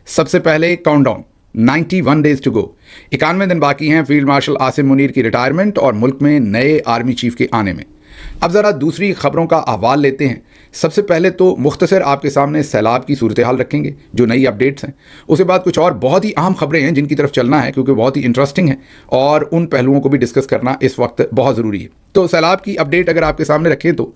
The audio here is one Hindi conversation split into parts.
सबसे पहले काउंटडाउन 91 डेज टू गो। 91 दिन बाकी हैं फील्ड मार्शल आसिम मुनीर की रिटायरमेंट और मुल्क में नए आर्मी चीफ के आने में। अब ज़रा दूसरी खबरों का अहवाल लेते हैं। सबसे पहले तो मुख्तसर आपके सामने सैलाब की सूरत हाल रखेंगे, जो नई अपडेट्स हैं। उसके बाद कुछ और बहुत ही अहम खबरें हैं जिनकी तरफ चलना है, क्योंकि बहुत ही इंटरेस्टिंग है और उन पहलुओं को भी डिस्कस करना इस वक्त बहुत ज़रूरी है। तो सैलाब की अपडेट अगर आपके सामने रखें तो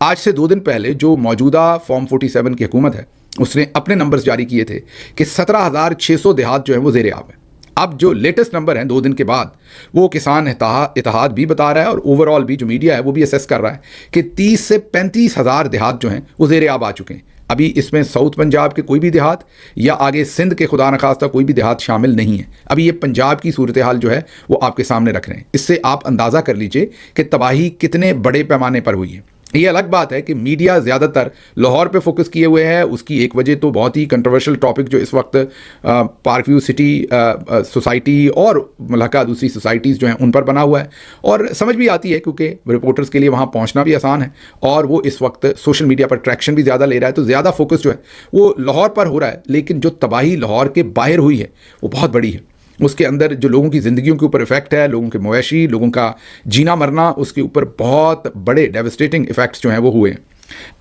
आज से 2 दिन पहले जो मौजूदा फॉर्म 47 की हुकूमत है उसने अपने नंबर्स जारी किए थे कि 17,600 देहात जो है वो ज़ेर आब है। अब जो लेटेस्ट नंबर हैं 2 दिन के बाद, वो किसान इत्तेहाद भी बता रहा है और ओवरऑल भी जो मीडिया है वो भी असेस कर रहा है कि 30 से 35 हज़ार देहात जो हैं वो ज़ेर आब आ चुके हैं। अभी इसमें साउथ पंजाब के कोई भी देहात या आगे सिंध के खुदा न खास्ता कोई भी देहात शामिल नहीं है। अभी ये पंजाब की सूरत हाल जो है वो आपके सामने रख रहे हैं। इससे आप अंदाज़ा कर लीजिए कि तबाही कितने बड़े पैमाने पर हुई है। ये अलग बात है कि मीडिया ज़्यादातर लाहौर पे फोकस किए हुए है। उसकी एक वजह तो बहुत ही कंट्रोवर्शियल टॉपिक जो इस वक्त पार्क व्यू सिटी सोसाइटी और मलहका दूसरी सोसाइटीज़ जो हैं उन पर बना हुआ है, और समझ भी आती है क्योंकि रिपोर्टर्स के लिए वहाँ पहुँचना भी आसान है और वो इस वक्त सोशल मीडिया पर ट्रैक्शन भी ज़्यादा ले रहा है, तो ज़्यादा फोकस जो है वो लाहौर पर हो रहा है। लेकिन जो तबाही लाहौर के बाहर हुई है वो बहुत बड़ी है। उसके अंदर जो लोगों की ज़िंदगियों के ऊपर इफ़ेक्ट है, लोगों के मवेशी, लोगों का जीना मरना, उसके ऊपर बहुत बड़े डेवस्टेटिंग इफ़ेक्ट्स जो हैं वो हुए हैं।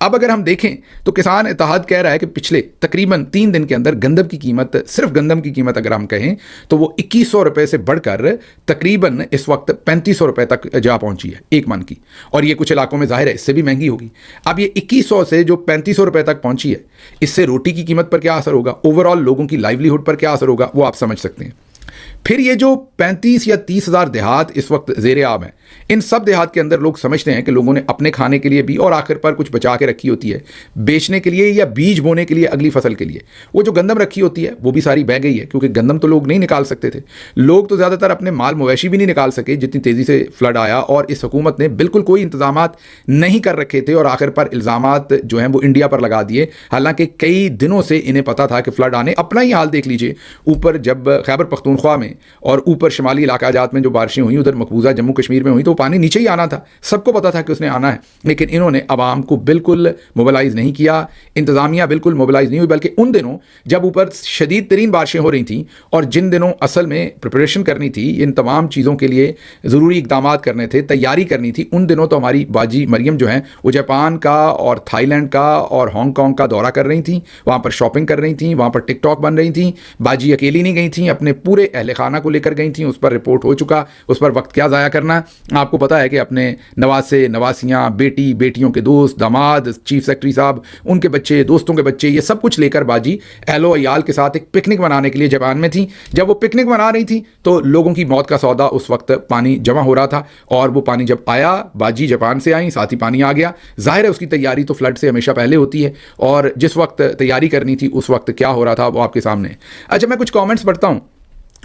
अब अगर हम देखें तो किसान इत्तेहाद कह रहा है कि पिछले तकरीबन 3 दिन के अंदर गंदम की कीमत, सिर्फ गंदम की कीमत अगर हम कहें तो वो 2100 रुपये से बढ़कर तकरीबन इस वक्त 3500 रुपये तक जा पहुंची है एक मन की, और ये कुछ इलाकों में जाहिर है इससे भी महंगी होगी। अब ये 2100 से जो 3500 रुपये तक पहुंची है, इससे रोटी की कीमत पर क्या असर होगा, ओवरऑल लोगों की लाइवलीहुड पर क्या असर होगा, वो आप समझ सकते हैं। फिर ये जो 35 या 30 हज़ार देहात इस वक्त ज़ेर आब हैं, इन सब देहात के अंदर लोग समझते हैं कि लोगों ने अपने खाने के लिए भी और आखिर पर कुछ बचा के रखी होती है बेचने के लिए या बीज बोने के लिए अगली फसल के लिए। वो जो गंदम रखी होती है वो भी सारी बह गई है, क्योंकि गंदम तो लोग नहीं निकाल सकते थे। लोग तो ज़्यादातर अपने माल मवेशी भी नहीं निकाल सके जितनी तेज़ी से फ्लड आया, और इस हुकूमत ने बिल्कुल कोई इंतजामात नहीं कर रखे थे और आखिर पर इल्ज़ामात जो हैं वो इंडिया पर लगा दिए। हालांकि कई दिनों से इन्हें पता था कि फ्लड आने। अपना ही हाल देख लीजिए, ऊपर जब खैबर पख्तूनख्वा में और ऊपर शुमाली इलाका जात में जो बारिशें हुई, उधर मकबूजा जम्मू कश्मीर में हुई, तो पानी नीचे ही आना था, सबको पता था कि उसने आना है। लेकिन इन्होंने आवाम को बिल्कुल मोबिलाइज नहीं किया, इंतज़ामिया बिल्कुल मोबिलाइज नहीं हुई, बल्कि उन दिनों जब ऊपर शदीद तरीन बारिशें हो रही थीं और जिन दिनों असल में प्रिपरेशन करनी थी, इन तमाम चीज़ों के लिए ज़रूरी इकदाम करने थे, तैयारी करनी थी, उन दिनों तो हमारी बाजी मरियम जो हैं वो जापान का और थाईलैंड का और हांगकॉन्ग का दौरा कर रही थी, वहाँ पर शॉपिंग कर रही थी, वहाँ पर टिकटॉक बन रही थी। बाजी अकेली नहीं गई थी, अपने पूरे अहल खाना को लेकर गई थी। उस पर रिपोर्ट हो चुका, उस पर वक्त क्या ज़ाया करना। आपको पता है कि अपने नवासे, नवासियाँ, बेटी, बेटियों के दोस्त, दामाद, चीफ सेक्रेटरी साहब, उनके बच्चे, दोस्तों के बच्चे, ये सब कुछ लेकर बाजी अहलो अयाल के साथ एक पिकनिक मनाने के लिए जापान में थी। जब वो पिकनिक मना रही थी तो लोगों की मौत का सौदा उस वक्त पानी जमा हो रहा था, और वो पानी जब आया, बाजी जापान से आई, साथ ही पानी आ गया। जाहिर है उसकी तैयारी तो फ्लड से हमेशा पहले होती है, और जिस वक्त तैयारी करनी थी उस वक्त क्या हो रहा था वो आपके सामने। अच्छा, मैं कुछ कमेंट्स पढ़ता हूँ।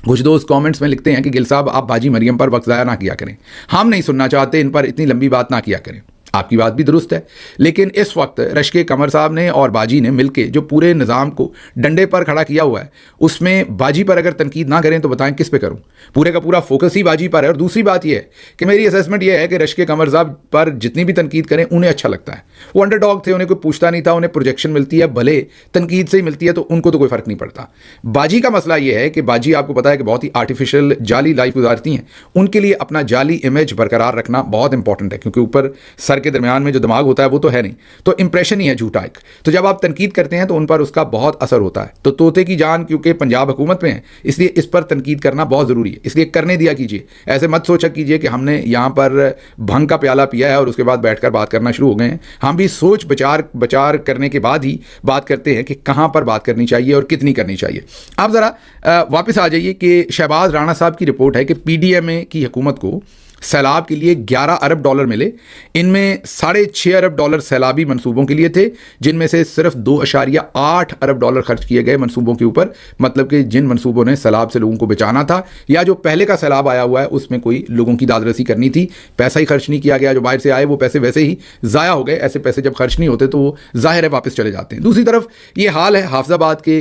कुछ दोस्त कमेंट्स में लिखते हैं कि गिल साहब आप बाजी मरियम पर वक्त ज़ाया ना किया करें, हम नहीं सुनना चाहते, इन पर इतनी लंबी बात ना किया करें। आपकी बात भी दुरुस्त है, लेकिन इस वक्त रश्के कमर साहब ने और बाजी ने मिलकर जो पूरे निज़ाम को डंडे पर खड़ा किया हुआ है, उसमें बाजी पर अगर तनकीद ना करें तो बताएं किस पे करूं। पूरे का पूरा फोकस ही बाजी पर है। और दूसरी बात यह है कि मेरी असेसमेंट यह है कि रश्के कमर साहब पर जितनी भी तनकीद करें उन्हें अच्छा लगता है। वो अंडरडॉग थे, उन्हें कोई पूछता नहीं था, उन्हें प्रोजेक्शन मिलती है, भले तनकीद से ही मिलती है, तो उनको तो कोई फ़र्क नहीं पड़ता। बाजी का मसला यह है कि बाजी आपको पता है कि बहुत ही आर्टिफिशियल जाली लाइफ गुजारती हैं। उनके लिए अपना जाली इमेज बरकरार रखना बहुत इंपॉर्टेंट है, क्योंकि ऊपर सर के दरमियान में जो दिमाग होता है वो तो है नहीं, तो इंप्रेशन ही है झूठा एक। तो जब आप तनकीद करते हैं तो उन पर उसका बहुत असर होता है। तो तोते की जान क्योंकि पंजाब हुकूमत में है, इसलिए इस पर तनकीद करना बहुत ज़रूरी है, इसलिए करने दिया कीजिए। ऐसे मत सोचा कीजिए कि हमने यहाँ पर भंग का प्याला पिया है और उसके बाद बैठकर बात करना शुरू हो गए हैं। हम भी सोच विचार करने के बाद ही बात करते हैं कि कहाँ पर बात करनी चाहिए और कितनी करनी चाहिए। आप ज़रा वापस आ जाइए कि शहबाज राणा साहब की रिपोर्ट है कि PDMA की हुकूमत को सैलाब के लिए 11 अरब डॉलर मिले। इनमें 6.5 अरब डॉलर सैलाबी मंसूबों के लिए थे, जिनमें से सिर्फ 2.8 अरब डॉलर खर्च किए गए मंसूबों के ऊपर। मतलब कि जिन मंसूबों ने सैलाब से लोगों को बचाना था, या जो पहले का सैलाब आया हुआ है उसमें कोई लोगों की दादरसी करनी थी, पैसा ही खर्च नहीं किया गया। जो बाहर से आए वो पैसे वैसे ही ज़ाया हो गए। ऐसे पैसे जब खर्च नहीं होते तो वो जाहिर है वापस चले जाते हैं। दूसरी तरफ ये हाल है हाफिजाबाद के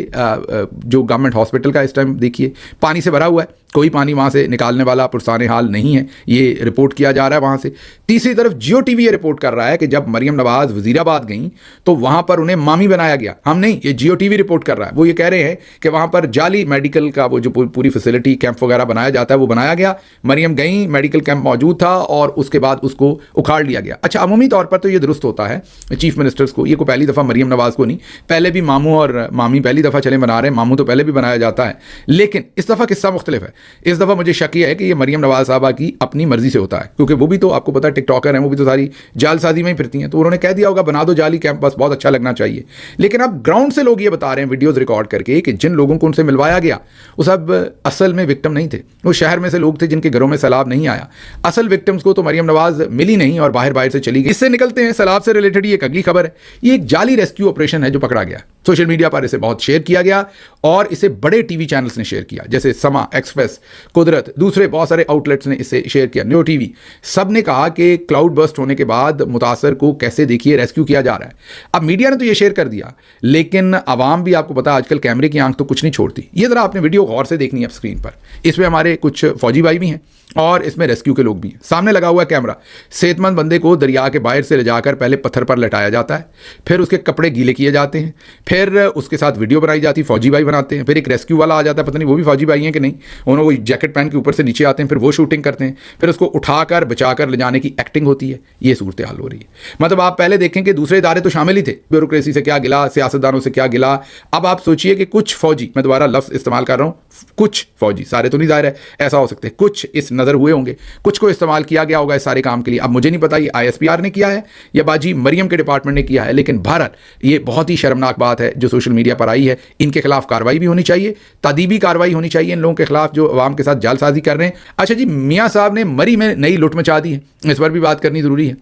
जो गवर्नमेंट हॉस्पिटल का, इस टाइम देखिए पानी से भरा हुआ है, कोई पानी वहाँ से निकालने वाला पुरसाने हाल नहीं है। ये ये रिपोर्ट किया जा रहा है वहाँ से। तीसरी तरफ जियो टीवी ये रिपोर्ट कर रहा है कि जब मरियम नवाज वजीराबाद गई तो वहाँ पर उन्हें मामी बनाया गया। हम नहीं, ये जियो टीवी रिपोर्ट कर रहा है। वो ये कह रहे हैं कि वहाँ पर जाली मेडिकल का वो जो पूरी फैसिलिटी कैंप वगैरह बनाया जाता है वो बनाया गया। मरियम गई, मेडिकल कैंप मौजूद था और उसके बाद उसको उखाड़ लिया गया। अच्छा, अमूमी तौर पर तो ये दुरुस्त होता है चीफ मिनिस्टर्स को, ये को पहली दफ़ा मरियम नवाज को नहीं, पहले भी मामू और मामी पहली दफ़ा चले बना रहे हैं, मामू तो पहले भी बनाया जाता है, लेकिन इस दफ़ा किस्सा मुख्तलिफ है। इस दफ़ा मुझे शक ये है कि ये मरियम नवाज साहबा की अपनी मर्जी से होता है, क्योंकि वो भी तो आपको पता है टिकटॉकर हैं, वो भी तो सारी जालसाजी में ही फिरती हैं, तो उन्होंने कह दिया होगा बना दो जाली कैंप, बस बहुत अच्छा लगना चाहिए। लेकिन अब ग्राउंड से लोग ये बता रहे हैं वीडियोज़ रिकॉर्ड करके कि जिन लोगों को उनसे मिलवाया गया वो सब असल में विक्टिम नहीं थे, वो शहर में से लोग थे जिनके घरों में सैलाब नहीं आया। असल विक्टिम्स को तो मरियम नवाज मिली नहीं और बाहर से चली गई। इससे निकलते हैं सैलाब से रिलेटेड ये एक अगली खबर है। ये एक जाली रेस्क्यू ऑपरेशन है जो पकड़ा गया। सोशल मीडिया पर इसे बहुत शेयर किया गया और इसे बड़े टीवी चैनल्स ने शेयर किया, जैसे समा, एक्सप्रेस, कुदरत, दूसरे बहुत सारे आउटलेट्स ने इसे शेयर किया, न्यू टीवी। सब ने कहा कि क्लाउड बर्स्ट होने के बाद मुतासर को कैसे देखिए रेस्क्यू किया जा रहा है। अब मीडिया ने तो ये शेयर कर दिया, लेकिन आवाम भी आपको पता है आजकल कैमरे की आंख तो कुछ नहीं छोड़ती। ये जरा आपने वीडियो गौर से देखनी है स्क्रीन पर। इसमें हमारे कुछ फौजी भाई भी हैं और इसमें रेस्क्यू के लोग भी हैं। सामने लगा हुआ कैमरा, सेहतमंद बंदे को दरिया के बाहर से ले जाकर पहले पत्थर पर लटाया जाता है, फिर उसके कपड़े गीले किए जाते हैं, फिर उसके साथ वीडियो बनाई जाती है, फौजी भाई बनाते हैं, फिर एक रेस्क्यू वाला आ जाता है, पता नहीं वो भी फौजी भाई हैं कि नहीं, उन्होंने वो जैकेट पहन के ऊपर से नीचे आते हैं, फिर वो शूटिंग करते हैं, फिर उसको उठाकर बचाकर ले जाने की एक्टिंग होती है। ये सूरत हाल हो रही है। मतलब आप पहले देखें कि दूसरे इदारे तो शामिल ही थे, ब्यूरोक्रेसी से क्या गिला, सियासतदानों से क्या गिला। अब आप सोचिए कि कुछ फौजी, मैं दोबारा लफ्ज़ इस्तेमाल कर रहा हूँ, कुछ फौजी, सारे तो नहीं जाहिर है, ऐसा हो सकते हैं, कुछ इस नज़र हुए होंगे, कुछ को इस्तेमाल किया गया होगा इस सारे काम के लिए। अब मुझे नहीं पता ये ISPR ने किया है या बाजी मरियम के डिपार्टमेंट ने किया है, लेकिन बहरहाल ये बहुत ही शर्मनाक बात है जो सोशल मीडिया पर आई है। इनके खिलाफ कार्रवाई भी होनी चाहिए, तादीबी कार्रवाई होनी चाहिए इन लोगों के खिलाफ जो अवाम के साथ जालसाजी कर रहे हैं। अच्छा जी, मियाँ साहब ने मरी में नई लुट मचा दी है, इस पर भी बात करनी ज़रूरी है।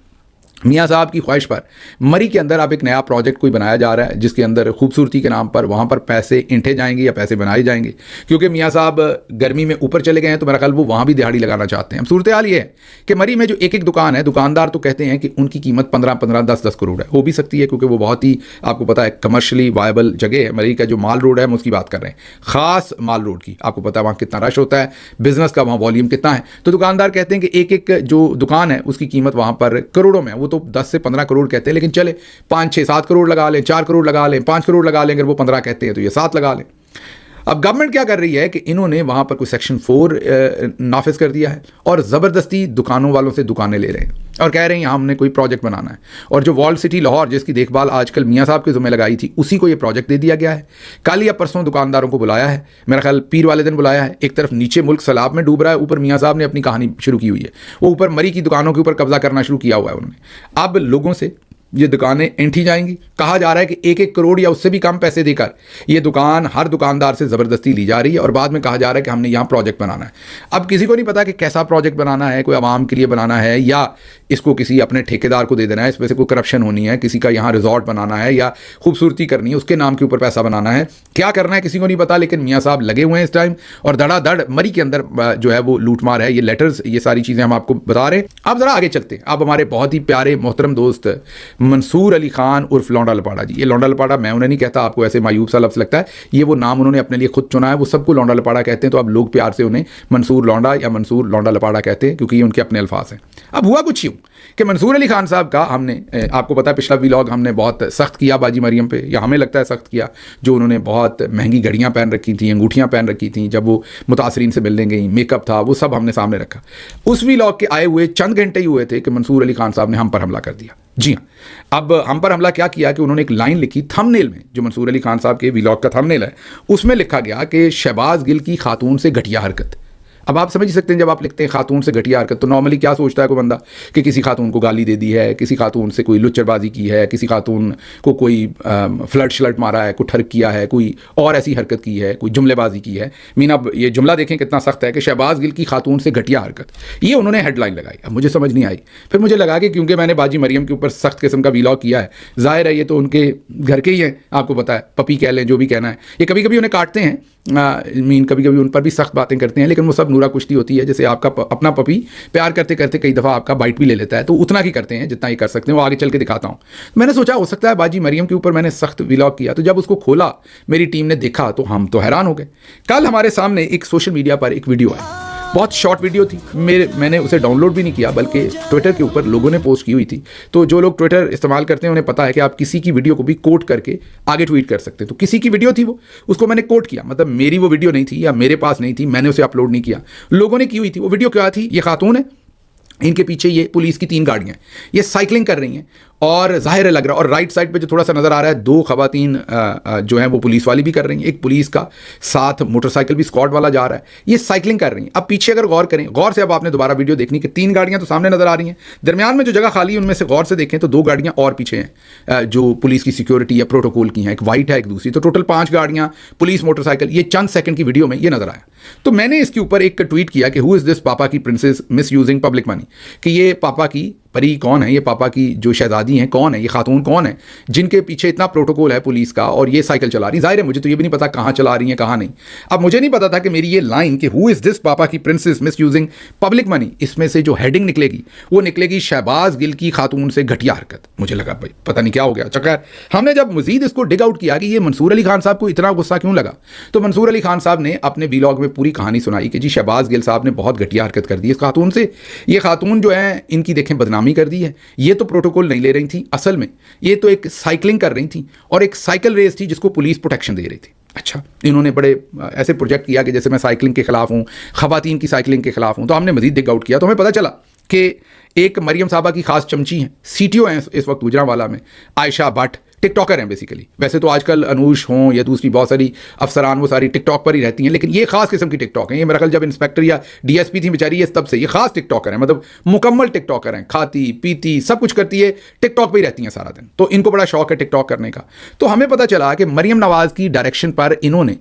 मियाँ साहब की ख्वाहिश पर मरी के अंदर अब एक नया प्रोजेक्ट कोई बनाया जा रहा है जिसके अंदर खूबसूरती के नाम पर वहाँ पर पैसे इंठे जाएंगे या पैसे बनाए जाएंगे, क्योंकि मियाँ साहब गर्मी में ऊपर चले गए हैं, तो मेरा ख्याल वो वहाँ भी दिहाड़ी लगाना चाहते हैं। अब सूरत हाल ये है कि मरी में जो एक एक दुकान है, दुकानदार तो कहते हैं कि उनकी कीमत 15-15, 10-10 करोड़ है। हो भी सकती है क्योंकि वो बहुत ही आपको पता है कमर्शली वायबल जगह है। मरी का जो माल रोड है हम उसकी बात कर रहे हैं, ख़ास माल रोड की। आपको पता है वहाँ कितना रश होता है, बिजनेस का वहाँ वॉल्यूम कितना है, तो दुकानदार कहते हैं कि एक एक जो दुकान है उसकी कीमत वहाँ पर करोड़ों में, वो तो 10 से 15 करोड़ कहते हैं, लेकिन चले 5, 6, 7 करोड़ लगा लें, 4 करोड़ लगा लें, 5 करोड़ लगा लें, अगर वो 15 कहते हैं तो ये 7 लगा लें। अब गवर्नमेंट क्या कर रही है कि इन्होंने वहाँ पर कोई सेक्शन 4 नाफिज कर दिया है और ज़बरदस्ती दुकानों वालों से दुकानें ले रहे हैं और कह रहे हैं यहाँ हमने कोई प्रोजेक्ट बनाना है। और जो वॉल सिटी लाहौर जिसकी देखभाल आजकल मियाँ साहब के ज़िम्मे लगाई थी, उसी को ये प्रोजेक्ट दे दिया गया है। कल या परसों दुकानदारों को बुलाया है, मेरा ख्याल पीर वाले दिन बुलाया है। एक तरफ नीचे मुल्क सैलाब में डूब रहा है, ऊपर मियाँ साहब ने अपनी कहानी शुरू की हुई है, वो ऊपर मरी की दुकानों के ऊपर कब्जा करना शुरू किया हुआ है उन्होंने। अब लोगों से ये दुकानें ऐंठी जाएंगी। कहा जा रहा है कि 1-1 करोड़ या उससे भी कम पैसे देकर ये दुकान हर दुकानदार से ज़बरदस्ती ली जा रही है और बाद में कहा जा रहा है कि हमने यहाँ प्रोजेक्ट बनाना है। अब किसी को नहीं पता कि कैसा प्रोजेक्ट बनाना है, कोई आवाम के लिए बनाना है या इसको किसी अपने ठेकेदार को दे देना है, इसमें से कोई करप्शन होनी है, किसी का यहाँ रिजॉर्ट बनाना है या खूबसूरती करनी है, उसके नाम के ऊपर पैसा बनाना है, क्या करना है किसी को नहीं पता। लेकिन मियाँ साहब लगे हुए हैं इस टाइम और धड़ाधड़ मरी के अंदर जो है वो लूटमार है। ये लेटर्स, ये सारी चीज़ें हम आपको बता रहे हैं। अब ज़रा आगे चलते हैं। अब हमारे बहुत ही प्यारे मोहतरम दोस्त मंसूर अली खान उर्फ लौंडा लपाड़ा जी, ये लौंडा लपाड़ा मैं उन्हें नहीं कहता, आपको ऐसे मायूब सा लफ्ज़ लगता है, ये वो नाम उन्होंने अपने लिए खुद चुना है, वो सबको लौंडा लपाड़ा कहते हैं, तो अब लोग प्यार से उन्हें मंसूर लौंडा या मंसूर लौंडा लपाड़ा कहते हैं क्योंकि ये उनके अपने अल्फाज हैं। अब हुआ कुछ यूँ कि मंसूर अली खान साहब का हमने आपको पता है पिछला व्लॉग हमने बहुत सख्त किया बाजी मरियम पे, या हमें लगता है सख्त किया, जो उन्होंने बहुत महंगी घड़ियाँ पहन रखी थी, अंगूठियाँ पहन रखी थी, जब वो मुतासरीन से मिलने गई, मेकअप था, वो सब हमने सामने रखा। उस व्लॉग के आए हुए चंद घंटे ही हुए थे कि मंसूर अली खान साहब ने हम पर हमला कर दिया। जी हाँ, अब हम पर हमला क्या किया कि उन्होंने एक लाइन लिखी थंबनेल में, जो मंसूर अली खान साहब के व्लॉग का थंबनेल है, उसमें लिखा गया कि शहबाज गिल की खातून से घटिया हरकत। अब आप समझ सकते हैं जब आप लिखते हैं खातून से घटिया हरकत, तो नॉर्मली क्या सोचता है कोई बंदा कि किसी खातून को गाली दे दी है, किसी खातून से कोई लुच्चरबाजी की है, किसी खातून को कोई फ्लर्ट शलट मारा है, कोई ठर्क किया है, कोई और ऐसी हरकत की है, कोई जुमलेबाजी की है। मीन अब ये जुमला देखें कितना सख्त है कि शहबाज गिल की खातून से घटिया हरकत, ये उन्होंने हेडलाइन लगाई। अब मुझे समझ नहीं आई, फिर मुझे लगा कि क्योंकि मैंने बाजी मरियम के ऊपर सख्त किस्म का व्लॉग किया है, जाहिर है ये तो उनके घर के ही हैं, आपको पता है, पपी कह लें, जो भी कहना है, ये कभी कभी उन्हें काटते हैं, मीन कभी कभी उन पर भी सख्त बातें करते हैं, लेकिन वो सब नूरा कुश्ती होती है। जैसे आपका अपना पपी प्यार करते करते कई दफ़ा आपका बाइट भी ले लेता है, तो उतना ही करते हैं जितना ही कर सकते हैं, वो आगे चल के दिखाता हूँ। मैंने सोचा हो सकता है बाजी मरियम के ऊपर मैंने सख्त व्लॉग किया, तो जब उसको खोला मेरी टीम ने देखा तो हम तो हैरान हो गए। कल हमारे सामने एक सोशल मीडिया पर एक वीडियो है बहुत शॉर्ट वीडियो थी, मैंने उसे डाउनलोड भी नहीं किया, बल्कि ट्विटर के ऊपर लोगों ने पोस्ट की हुई थी। तो जो लोग ट्विटर इस्तेमाल करते हैं उन्हें पता है कि आप किसी की वीडियो को भी कोट करके आगे ट्वीट कर सकते हैं। तो किसी की वीडियो थी वो, उसको मैंने कोट किया, मतलब मेरी वो वीडियो नहीं थी या मेरे पास नहीं थी, मैंने उसे अपलोड नहीं किया, लोगों ने की हुई थी। वो वीडियो क्या थी, ये खातून है, इनके पीछे ये पुलिस की 3 गाड़ियां, ये साइकिलिंग कर रही हैं और जाहिर है लग रहा है, और राइट साइड पे जो थोड़ा सा नज़र आ रहा है 2 खवातीन जो हैं वो पुलिस वाली भी कर रही हैं, एक पुलिस का साथ मोटरसाइकिल भी स्क्वाड वाला जा रहा है, ये साइकिलिंग कर रही हैं। अब पीछे अगर गौर करें, गौर से अब आपने दोबारा वीडियो देखनी कि 3 गाड़ियां तो सामने नज़र आ रही हैं, दरमियान में जो जगह खाली है उनमें से गौर से देखें तो 2 गाड़ियां और पीछे हैं जो पुलिस की सिक्योरिटी या प्रोटोकॉल की हैं, एक वाइट है एक दूसरी, तो टोटल 5 गाड़ियां पुलिस मोटरसाइकिल, ये चंद सेकंड की वीडियो में ये नजर आया। तो मैंने इसके ऊपर एक ट्वीट किया कि हु इज़ दिस पापा की princess miss using public money, कि ये पापा की परी कौन है, ये पापा की जो शहजादी हैं कौन है, ये खातून कौन है जिनके पीछे इतना प्रोटोकॉल है पुलिस का और ये साइकिल चला रही। जाहिर है मुझे तो ये भी नहीं पता कहाँ चला रही हैं कहाँ नहीं। अब मुझे नहीं पता था कि मेरी ये लाइन कि हु इज़ दिस पापा की princess miss using public money, इसमें से जो हेडिंग निकलेगी वो निकलेगी शहबाज गिल की खातून से घटिया हरकत। मुझे लगा भाई पता नहीं क्या हो गया। चक्कर हमने जब मजीद इसको डिग आउट किया कि ये मंसूर अली खान साहब को इतना गुस्सा क्यों लगा, तो मंसूर अली खान साहब ने अपने व्लॉग में पूरी कहानी सुनाई कि जी शहबाज गिल साहब ने बहुत घटिया हरकत कर दी इस खातून से। ये खातून जो है इनकी देखें बदनामी कर दी है, ये तो प्रोटोकॉल नहीं ले रही थी, असल में ये तो एक साइकिलिंग कर रही थी और एक साइकिल रेस थी जिसको पुलिस प्रोटेक्शन दे रही थी। अच्छा, इन्होंने बड़े ऐसे प्रोजेक्ट किया कि जैसे मैं साइकिलिंग के खिलाफ हूँ, खवातीन की साइकिलिंग के खिलाफ हूँ। तो हमने मजीद डिग आउट किया तो हमें पता चला कि एक मरियम साहबा की खास चमची हैं, CTO हैं इस वक्त गुजरांवाला में, आयशा भट्ट, टिकटॉकर हैं बेसिकली। वैसे तो आजकल अनूश हों या दूसरी बहुत सारी अफसरान वो सारी टिकटॉक पर ही रहती हैं, लेकिन ये खास किस्म की टिकटॉक हैं। ये मेरा ख्याल जब इंस्पेक्टर या DSP थी बेचारी ये तब से ये खास टिकटॉकर हैं, मतलब मुकम्मल टिकटॉकर हैं, खाती पीती सब कुछ करती है, टिकटॉक पर ही रहती हैं सारा दिन। तो इनको बड़ा शौक है टिकटॉक करने का। तो हमें पता चला कि मरियम नवाज़ की डायरेक्शन पर इन्होंने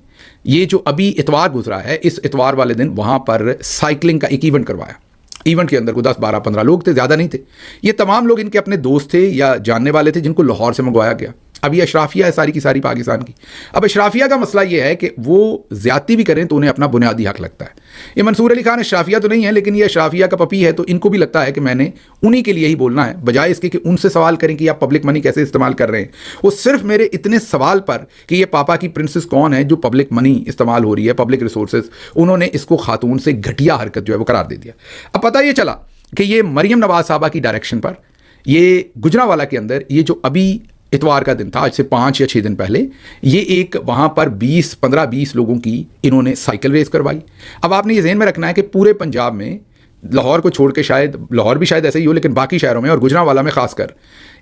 ये जो अभी इतवार गुजरा है, इस इतवार वाले दिन वहाँ पर साइकिलिंग का एक इवेंट करवाया। इवेंट के अंदर को 10, 12, 15 लोग थे, ज़्यादा नहीं थे। ये तमाम लोग इनके अपने दोस्त थे या जानने वाले थे जिनको लाहौर से मंगवाया गया। अब ये अशराफिया है सारी की सारी पाकिस्तान की। अब अशराफिया का मसला ये है कि वो ज़्यादती भी करें तो उन्हें अपना बुनियादी हक लगता है। ये मंसूर अली खान अशराफिया तो नहीं है, लेकिन ये अशराफिया का पपी है, तो इनको भी लगता है कि मैंने उन्हीं के लिए ही बोलना है, बजाय इसके कि उनसे सवाल करें कि आप पब्लिक मनी कैसे इस्तेमाल कर रहे हैं। वो सिर्फ मेरे इतने सवाल पर कि ये पापा की प्रिंसेस कौन है जो पब्लिक मनी इस्तेमाल हो रही है, पब्लिक रिसोर्सेज, उन्होंने इसको खातून से घटिया हरकत जो है वो करार दे दिया। अब पता ये चला कि ये मरियम नवाज साहबा की डायरेक्शन पर ये गुजरांवाला के अंदर ये जो अभी इतवार का दिन था, आज से 5 या 6 दिन पहले, ये एक वहाँ पर 15-20 लोगों की इन्होंने साइकिल रेस करवाई। अब आपने ये ज़हन में रखना है कि पूरे पंजाब में, लाहौर को छोड़ के, शायद लाहौर भी शायद ऐसे ही हो, लेकिन बाकी शहरों में और गुजरांवाला में खासकर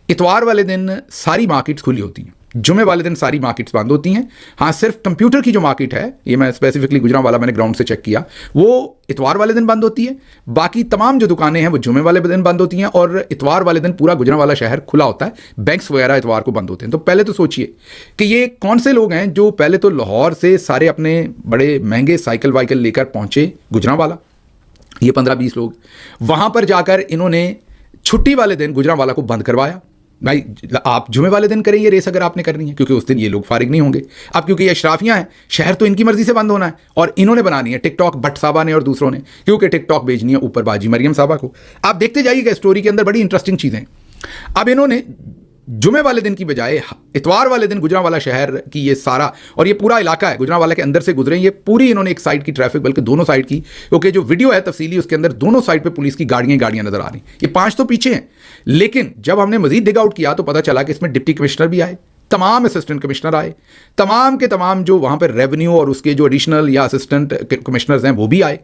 इतवार वाले दिन सारी मार्केट्स खुली होती हैं, जुमे वाले दिन सारी मार्केट्स बंद होती हैं। हाँ, सिर्फ कंप्यूटर की जो मार्केट है, ये मैं स्पेसिफिकली गुजरांवाला मैंने ग्राउंड से चेक किया, वो इतवार वाले दिन बंद होती है। बाकी तमाम जो दुकानें हैं वो जुमे वाले दिन बंद होती हैं और इतवार वाले दिन पूरा गुजरांवाला शहर खुला होता है। बैंक्स वगैरह इतवार को बंद होते हैं। तो पहले तो सोचिए कि ये कौन से लोग हैं जो पहले तो लाहौर से सारे अपने बड़े महंगे साइकिल वाइकिल लेकर पहुँचे गुजरांवाला, ये 15-20 लोग। वहाँ पर जाकर इन्होंने छुट्टी वाले दिन गुजरांवाला को बंद करवाया। भाई आप जुमे वाले दिन करें ये रेस अगर आपने करनी है, क्योंकि उस दिन ये लोग फारिग नहीं होंगे। अब क्योंकि ये अशराफियाँ हैं, शहर तो इनकी मर्जी से बंद होना है और इन्होंने बनानी है टिकटॉक, भट्ट साहबा ने और दूसरों ने, क्योंकि टिकटॉक भेजनी है ऊपर बाजी मरियम साहबा को। आप देखते जाइएगा स्टोरी के अंदर बड़ी इंटरेस्टिंग चीज़ें। अब इन्होंने जुमे वाले दिन की बजाय इतवार वाले दिन गुजरांवाला शहर की ये सारा, और ये पूरा इलाका है गुजरांवाला के अंदर से गुजरे, ये पूरी इन्होंने एक साइड की ट्रैफिक, बल्कि दोनों साइड की, क्योंकि जो वीडियो है तफसीली उसके अंदर दोनों साइड पे पुलिस की गाड़ियां नजर आ रही। ये 5 तो पीछे हैं, लेकिन जब हमने मजीद डिग आउट किया तो पता चला कि इसमें डिप्टी कमिश्नर भी आए, तमाम असिस्टेंट कमिश्नर आए, तमाम के तमाम जो वहाँ पर रेवेन्यू और उसके जो एडिशनल या असिस्टेंट कमिश्नर्स हैं वो भी आए,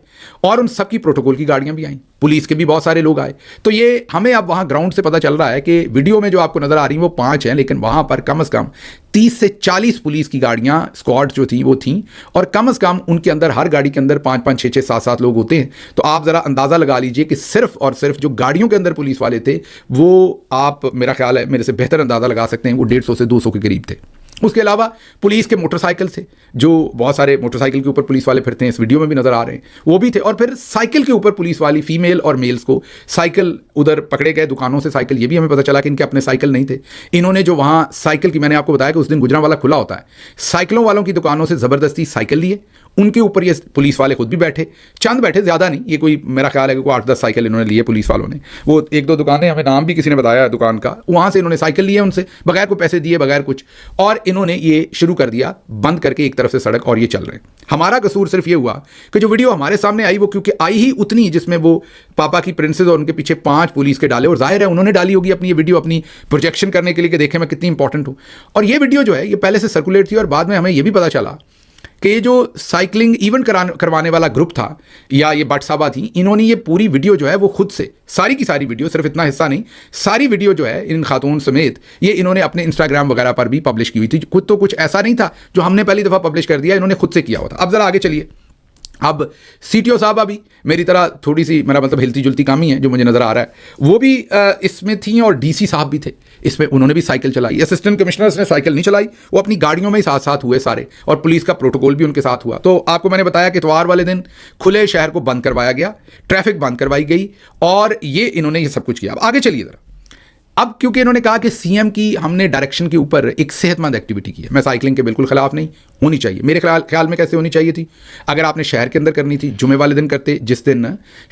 और उन सब की प्रोटोकॉल की गाड़ियाँ भी आईं, पुलिस के भी बहुत सारे लोग आए। तो ये हमें अब वहाँ ग्राउंड से पता चल रहा है कि वीडियो में जो आपको नज़र आ रही हैं वो 5 हैं, लेकिन वहाँ पर कम से कम 30 से 40 पुलिस की गाड़ियाँ स्क्वाड जो थी वो थीं, और कम से कम उनके अंदर हर गाड़ी के अंदर 5-5, 6-6, 7-7 लोग होते हैं। तो आप ज़रा अंदाज़ा लगा लीजिए कि सिर्फ और सिर्फ जो गाड़ियों के अंदर पुलिस वाले थे वो, आप मेरा ख्याल है मेरे से बेहतर अंदाज़ा लगा सकते हैं, वो 150 से 200 के करीब थे। उसके अलावा पुलिस के मोटरसाइकिल से, जो बहुत सारे मोटरसाइकिल के ऊपर पुलिस वाले फिरते हैं, इस वीडियो में भी नज़र आ रहे हैं, वो भी थे। और फिर साइकिल के ऊपर पुलिस वाली फीमेल और मेल्स को साइकिल उधर पकड़े गए दुकानों से साइकिल, ये भी हमें पता चला कि इनके अपने साइकिल नहीं थे। इन्होंने जो वहाँ साइकिल की, मैंने आपको बताया कि उस दिन गुजरांवाला खुला होता है, साइकिलों वालों की दुकानों से ज़बरदस्ती साइकिल लिए, उनके ऊपर ये पुलिस वाले खुद भी बैठे, चंद बैठे, ज़्यादा नहीं, ये कोई मेरा ख्याल है कि 8-10 साइकिल इन्होंने लिए पुलिस वालों ने। वो 1-2 दुकानें, हमें नाम भी किसी ने बताया दुकान का, वहाँ से इन्होंने साइकिल लिए उनसे, बगैर कोई पैसे दिए, बगैर कुछ, और इन्होंने ये शुरू कर दिया बंद करके एक तरफ से सड़क, और ये चल रहे हैं। हमारा कसूर सिर्फ ये हुआ कि जो वीडियो हमारे सामने आई वो क्योंकि आई ही उतनी जिसमें वो पापा की प्रिंसेस और उनके पीछे 5 पुलिस के डाले, और जाहिर है उन्होंने डाली होगी अपनी ये वीडियो अपनी प्रोजेक्शन करने के लिए कि देखें मैं कितनी इंपॉर्टेंट हूं। और ये वीडियो जो है ये पहले से सर्कुलेट थी, और बाद में हमें ये भी पता चला कि ये जो साइकिलिंग इवेंट करवाने वाला ग्रुप था या ये भट्ट साहबा थी, इन्होंने ये पूरी वीडियो जो है वो खुद से सारी की सारी वीडियो, सिर्फ इतना हिस्सा नहीं, सारी वीडियो जो है इन खातून समेत ये इन्होंने अपने इंस्टाग्राम वगैरह पर भी पब्लिश की हुई थी। खुद तो कुछ ऐसा नहीं था जो हमने पहली दफ़ा पब्लिश कर दिया, इन्होंने खुद से किया हुआ था। अब ज़रा आगे चलिए। अब सीटीओ साहबा भी मेरी तरह थोड़ी सी, मेरा मतलब हिलती जुलती काम ही है जो मुझे नज़र आ रहा है, वो भी इसमें थी, और डीसी साहब भी थे इसमें, उन्होंने भी साइकिल चलाई। असिस्टेंट कमिश्नर्स ने साइकिल नहीं चलाई, वो अपनी गाड़ियों में ही साथ साथ हुए सारे, और पुलिस का प्रोटोकॉल भी उनके साथ हुआ। तो आपको मैंने बताया कि इतवार वाले दिन खुले शहर को बंद करवाया गया, ट्रैफिक बंद करवाई गई, और ये इन्होंने ये सब कुछ किया। अब आगे चलिए ज़रा। अब क्योंकि इन्होंने कहा कि सीएम की हमने डायरेक्शन के ऊपर एक सेहतमंद एक्टिविटी की है, मैं साइकिलिंग के बिल्कुल खिलाफ नहीं, होनी चाहिए। मेरे ख्याल में कैसे होनी चाहिए थी? अगर आपने शहर के अंदर करनी थी, जुमे वाले दिन करते, जिस दिन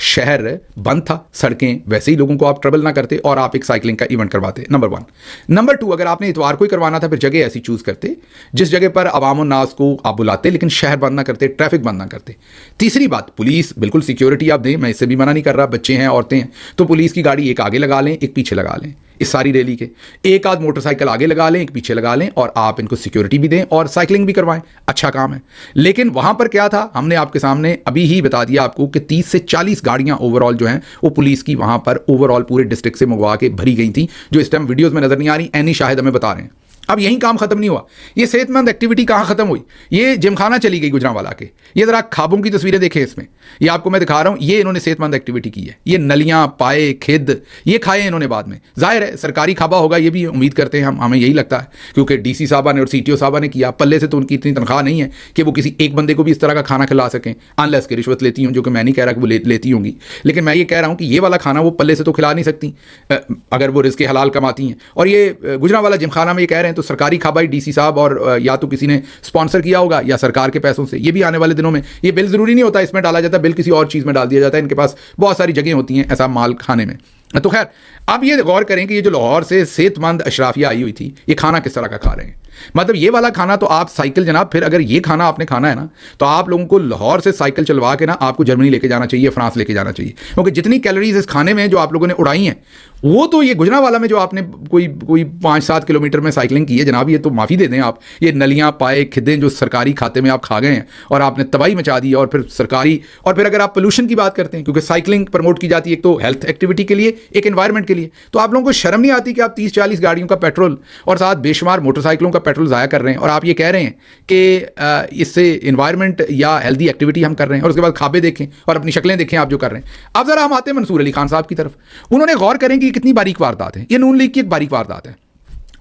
शहर बंद था, सड़कें, वैसे ही लोगों को आप ट्रबल ना करते और आप एक साइकिलिंग का इवेंट करवाते, नंबर 1। नंबर 2, अगर आपने इतवार को ही करवाना था, फिर जगह ऐसी चूज करते जिस जगह पर अवाम नास को आप बुलाते, लेकिन शहर बंद ना करते, ट्रैफिक बंद ना करते। तीसरी बात, पुलिस बिल्कुल सिक्योरिटी आप दें, मैं इससे भी मना नहीं कर रहा, बच्चे हैं, औरतें हैं, तो पुलिस की गाड़ी एक आगे लगा लें, एक पीछे लगा लें, इस सारी रैली के एक आध मोटरसाइकिल आगे लगा लें, एक पीछे लगा लें, और आप इनको सिक्योरिटी भी दें और साइकिलिंग भी करवाएं, अच्छा काम है। लेकिन वहां पर क्या था, हमने आपके सामने अभी ही बता दिया आपको कि 30 से 40 गाड़ियां ओवरऑल जो हैं वो पुलिस की वहां पर ओवरऑल पूरे डिस्ट्रिक्ट से मंगवा के भरी गई थी, जो इस टाइम वीडियोस में नजर नहीं आ रही, एनी शाहिद हमें बता रहे हैं। अब यही काम खत्म नहीं हुआ, ये सेहतमंद एक्टिविटी कहां खत्म हुई? ये जिमखाना चली गई गुजरांवाला के। ये जरा खाबों की तस्वीरें देखें इसमें, ये आपको मैं दिखा रहा हूं, ये इन्होंने सेहतमंद एक्टिविटी की है। ये नलियां, पाए, खिद ये खाए इन्होंने बाद में, जाहिर है सरकारी खाबा होगा, ये भी उम्मीद करते हैं हम, हमें यही लगता है, क्योंकि डीसी साहबा ने और सीटीओ साहबा ने किया। पल्ले से तो उनकी इतनी तनख्वाह नहीं है कि वो किसी एक बंदे को भी इस तरह का खाना खिला सकें, अनलेस की रिश्वत लेती हूँ, जो कि मैं नहीं कह रहा कि वो लेती होंगी, लेकिन मैं ये कह रहा हूँ कि ये वाला खाना वो पल्ले से तो खिला नहीं सकती अगर वो रिज़्क़ हलाल कमाती हैं। और ये गुजरांवाला जिमखाना में ये कह रहे हैं तो सरकारी खाबा डीसी साहब और या तो किसी ने स्पॉन्सर किया होगा या सरकार के पैसों से। ये भी आने वाले दिनों में, ये बिल जरूरी नहीं होता इसमें डाला जाता, बिल किसी और चीज़ में डाल दिया जाता है, इनके पास बहुत सारी जगह होती हैं ऐसा माल खाने में। तो खैर, अब ये गौर करें कि ये जो लाहौर से सेहतमंद अशराफिया आई हुई थी, ये खाना किस तरह का खा रहे हैं। मतलब ये वाला खाना तो आप साइकिल जनाब, फिर अगर ये खाना आपने खाना है ना, तो आप लोगों को लाहौर से साइकिल चलवा के ना आपको जर्मनी लेके जाना चाहिए, फ्रांस लेके जाना चाहिए, क्योंकि जितनी कैलोरीज इस खाने में जो आप लोगों ने उड़ाई हैं, वो तो ये गुजरांवाला में जो आपने कोई 5-7 किलोमीटर में साइकिलिंग की है जनाब, ये तो माफ़ी दे दें आप। ये नलियाँ, पाए, खिदें जो सरकारी खाते में आप खा गए हैं और आपने तबाही मचा दी, और फिर सरकारी, और फिर अगर आप पोल्यूशन की बात करते हैं, क्योंकि साइकिलिंग प्रमोट की जाती है एक तो हेल्थ एक्टिविटी के लिए, एक एनवायरमेंट के लिए, तो आप लोगों को शर्म नहीं आती कि आप 30-40 गाड़ियों का पेट्रोल और साथ बेशुमार मोटरसाइकिलों का पेट्रोल ज़ाया कर रहे हैं, और आप ये कह रहे हैं कि इससे एनवायरमेंट या हेल्दी एक्टिविटी हम कर रहे हैं, और उसके बाद खाबे देखें और अपनी शक्लें देखें आप जो कर रहे हैं। अब जरा हम आते हैं मंसूर अली खान साहब की तरफ। उन्होंने गौर करें कि कितनी बारीक वारदात है, ये नून लीग की एक बारीक वारदात है।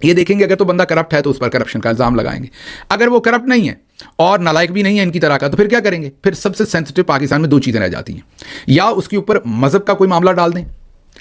ये देखेंगे अगर तो बंदा करप्ट है तो उस पर करप्शन का इल्जाम लगाएंगे, अगर वो करप्ट नहीं है और नालायक भी नहीं है इनकी तरह का, तो फिर क्या करेंगे? फिर सबसे सेंसिटिव पाकिस्तान में 2 चीज़ें रह जाती हैं, या उसके ऊपर मजहब का कोई मामला डाल दें,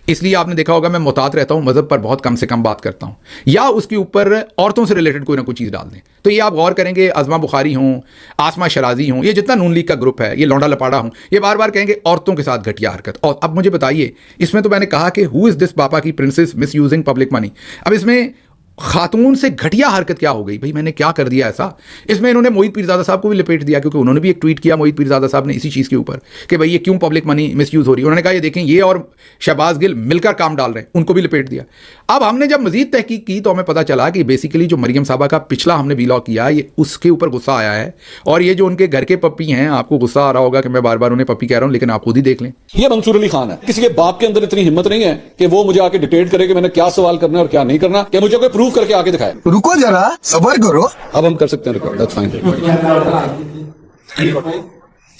इसलिए आपने देखा होगा मैं मुहतात रहता हूं, मजहब पर बहुत कम से कम बात करता हूं, या उसके ऊपर औरतों से रिलेटेड कोई ना कोई चीज़ डाल दें। तो ये आप गौर करेंगे, अज़मा बुखारी हों, आसमा शराजी हों, ये जितना नून लीग का ग्रुप है, ये लौंडा लपाड़ा हों, ये बार बार कहेंगे औरतों के साथ घटिया हरकत। और अब मुझे बताइए, इसमें तो मैंने कहा कि हु इज़ दिस पापा की princess miss using public money. अब इसमें खातून से घटिया हरकत क्या हो गई भाई? मैंने क्या कर दिया ऐसा? इसमें इन्होंने मोहित पीरजादा साहब को भी लपेट दिया, क्योंकि उन्होंने भी एक ट्वीट किया मोहित पीरजादा साहब ने इसी चीज़ के ऊपर कि भाई ये क्यों पब्लिक मनी मिसयूज़ हो रही है। उन्होंने कहा ये देखें, ये और शहबाज गिल मिलकर काम डाल रहे हैं, उनको भी लपेट दिया। अब हमने जब मजीद तहकीक की तो हमें पता चला कि बेसिकली जो मरियम साहबा का पिछला हमने वीलॉग किया, ये उसके ऊपर गुस्सा आया है, और ये जो उनके घर के पप्पी हैं, आपको गुस्सा आ रहा होगा कि मैं बार बार उन्हें पप्पी कह रहा हूं, लेकिन आप खुद ही देख लें। ये मंसूर अली खान है, किसी के बाप के अंदर इतनी हिम्मत नहीं है कि वो मुझे आके डिक्टेट करे कि मैंने क्या सवाल करना है और क्या नहीं करना, कि मुझे कोई प्रूव करके आके दिखाए। रुको जरा, सबर करो। अब हम कर सकते हैं रिकॉर्ड, दैट्स फाइन।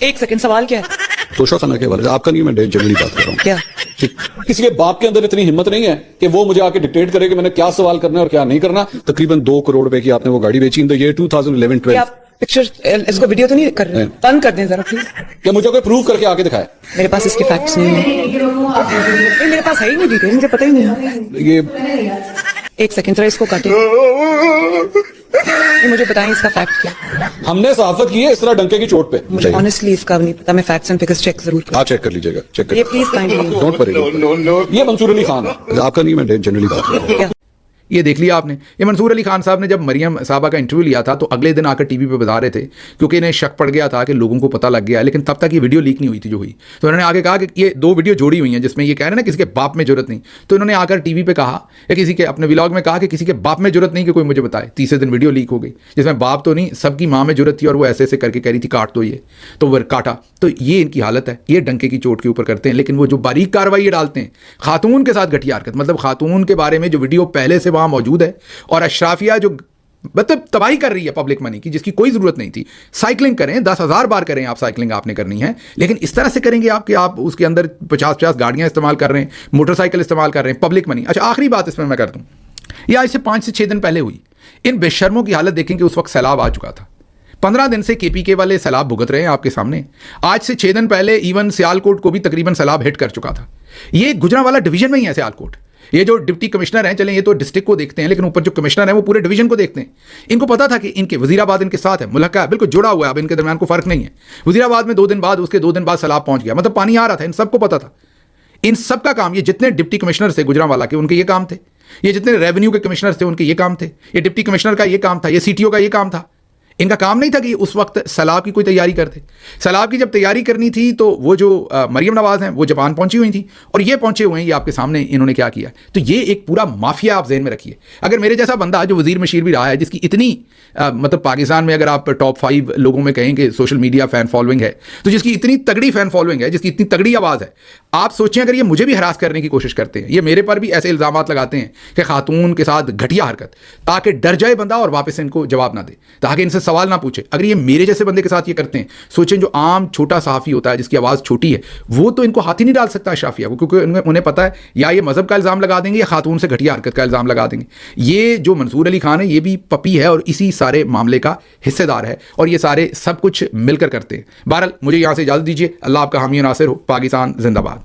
एक सेकंड, सवाल क्या है? तोशा खाना के बारे में आपका नहीं, मैं जनरली बात कर रहा हूँ। क्या? किसी के बाप के अंदर इतनी हिम्मत नहीं है कि वो मुझे आके डिक्टेट करे कि मैंने क्या सवाल करना है और क्या नहीं करना। तकरीबन 2 करोड़ रुपए की आपने वो गाड़ी बेची इन द ईयर 2011-12। आप पिक्चर इसको वीडियो तो नहीं कर रहे? बंद कर दें जरा प्लीज। क्या मुझे कोई प्रूव करके आके दिखाए? मेरे पास इसके फैक्ट्स नहीं है, मेरे पास है ही नहीं डिटेल, मुझे पता ही नहीं। ये एक सेकंड जरा इसको काटे, मुझे बताएं इसका फैक्ट क्या? हमने सहाफत की है इस तरह डंके की चोट पे। मुझे ऑनेस्टली इसका नहीं पता, मैं फैक्ट्स एंड फिगर्स चेक जरूर आप चेक कर लीजिएगा, चेक कर। ये प्लीज काइंडली डोंट वरी। ये मंसूर अली खान है, आपका नहीं, मैं जनरली बात कर रहा हूँ। ये देख लिया आपने। ये मंसूर अली खान साहब ने जब मरियम साहबा का इंटरव्यू लिया था तो अगले दिन आकर टीवी पे बता रहे थे, क्योंकि इन्हें शक पड़ गया था कि लोगों को पता लग गया, लेकिन तब तक ये वीडियो लीक नहीं हुई थी जो हुई। तो इन्होंने आगे कहा कि ये 2 वीडियो जोड़ी हुई हैं जिसमें ये कह रहे हैं ना किसी के बाप में जरूरत नहीं। तो इन्होंने आकर टीवी पे कहा या किसी के अपने व्लॉग में कहा कि किसी के बाप में जरूरत नहीं कि कोई मुझे बताए। तीसरे दिन वीडियो लीक हो गई जिसमें बाप तो नहीं, सबकी माँ में जरूरत थी और वो ऐसे ऐसे करके कह रही थी काट दो ये, तो वो काटा। तो ये इनकी हालत है, ये डंके की चोट के ऊपर करते हैं। लेकिन वो जो बारीक कार्रवाई ये डालते हैं खातून के साथ घटिया हरकत, मतलब खातून के बारे में जो वीडियो पहले से वहाँ मौजूद है और अशराफिया जो मतलब तबाही कर रही है पब्लिक मनी की, जिसकी कोई ज़रूरत नहीं थी। साइकिलिंग करें, 10,000 बार करें आप, साइकिलिंग आपने करनी है, लेकिन इस तरह से करेंगे आप कि आप उसके अंदर 50-50 गाड़ियाँ इस्तेमाल कर रहे हैं, मोटरसाइकिल इस्तेमाल कर रहे हैं, पब्लिक मनी। अच्छा, आखिरी बात इसमें मैं कर दूँ, यह आज से 5 से 6 दिन पहले हुई। इन बेशर्मों की हालत देखें कि उस वक्त सैलाब आ चुका था। 15 दिन से केपीके वाले सैलाब भुगत रहे हैं आपके सामने। आज से 6 दिन पहले इवन सियालकोट को भी तकरीबन सैलाब हिट कर चुका था। ये गुजरांवाला डिवीजन में ही है सियालकोट। ये जो डिप्टी कमिश्नर हैं, चलें ये तो डिस्ट्रिक्ट को देखते हैं, लेकिन ऊपर जो कमिश्नर हैं वो पूरे डिवीजन को देखते हैं। इनको पता था कि इनके वजीराबाद इनके साथ है, मुल्का बिल्कुल जुड़ा हुआ है, अब इनके दरमियान कोई फर्क नहीं है। वजीराबाद में 2 दिन बाद, उसके 2 दिन बाद सैलाब पहुंच गया, मतलब पानी आ रहा था, इन सबको पता था। इन सब का काम, ये जितने डिप्टी कमिश्नर थे गुजरांवाला के, उनके ये काम थे। ये जितने रेवेन्यू के कमिश्नर थे उनके ये काम थे। ये डिप्टी कमिश्नर का ये काम था, ये सीटीओ का ये काम था। इनका काम नहीं था कि उस वक्त सैलाब की कोई तैयारी करते। सैलाब की जब तैयारी करनी थी तो वो जो मरियम नवाज़ हैं वो जापान पहुंची हुई थी और ये पहुंचे हुए हैं, ये आपके सामने इन्होंने क्या किया। तो ये एक पूरा माफिया आप ज़हन में रखिए। अगर मेरे जैसा बंदा जो वज़ीर मशीर भी रहा है, जिसकी इतनी मतलब पाकिस्तान में अगर आप टॉप 5 लोगों में कहें कि सोशल मीडिया फ़ैन फॉलोइंग है, तो जिसकी इतनी तगड़ी फ़ैन फॉलोइंग है, जिसकी इतनी तगड़ी आवाज़ है, आप सोचें अगर ये मुझे भी हरास करने की कोशिश करते हैं, ये मेरे पर भी ऐसे इल्ज़ामात लगाते हैं कि खातून के साथ घटिया हरकत, ताकि डर जाए बंदा और वापस इनको जवाब ना दे, ताकि इनसे सवाल ना पूछे। अगर ये मेरे जैसे बंदे के साथ ये करते हैं, सोचें जो आम छोटा सहाफ़ी होता है जिसकी आवाज़ छोटी है, वो तो इनको हाथ ही नहीं डाल सकता अशराफिया को, क्योंकि उन्हें पता है या ये मज़हब का इल्ज़ाम लगा देंगे या खातून से घटिया हरकत का इल्ज़ाम लगा देंगे। ये जो मंसूर अली खान है ये भी पपी है और इसी सारे मामले का हिस्सेदार है और ये सारे सब कुछ मिलकर करते हैं। बहरहाल मुझे यहाँ से इजाज़त दीजिए। अल्लाह आपका हामी नासिर हो। पाकिस्तान जिंदाबाद।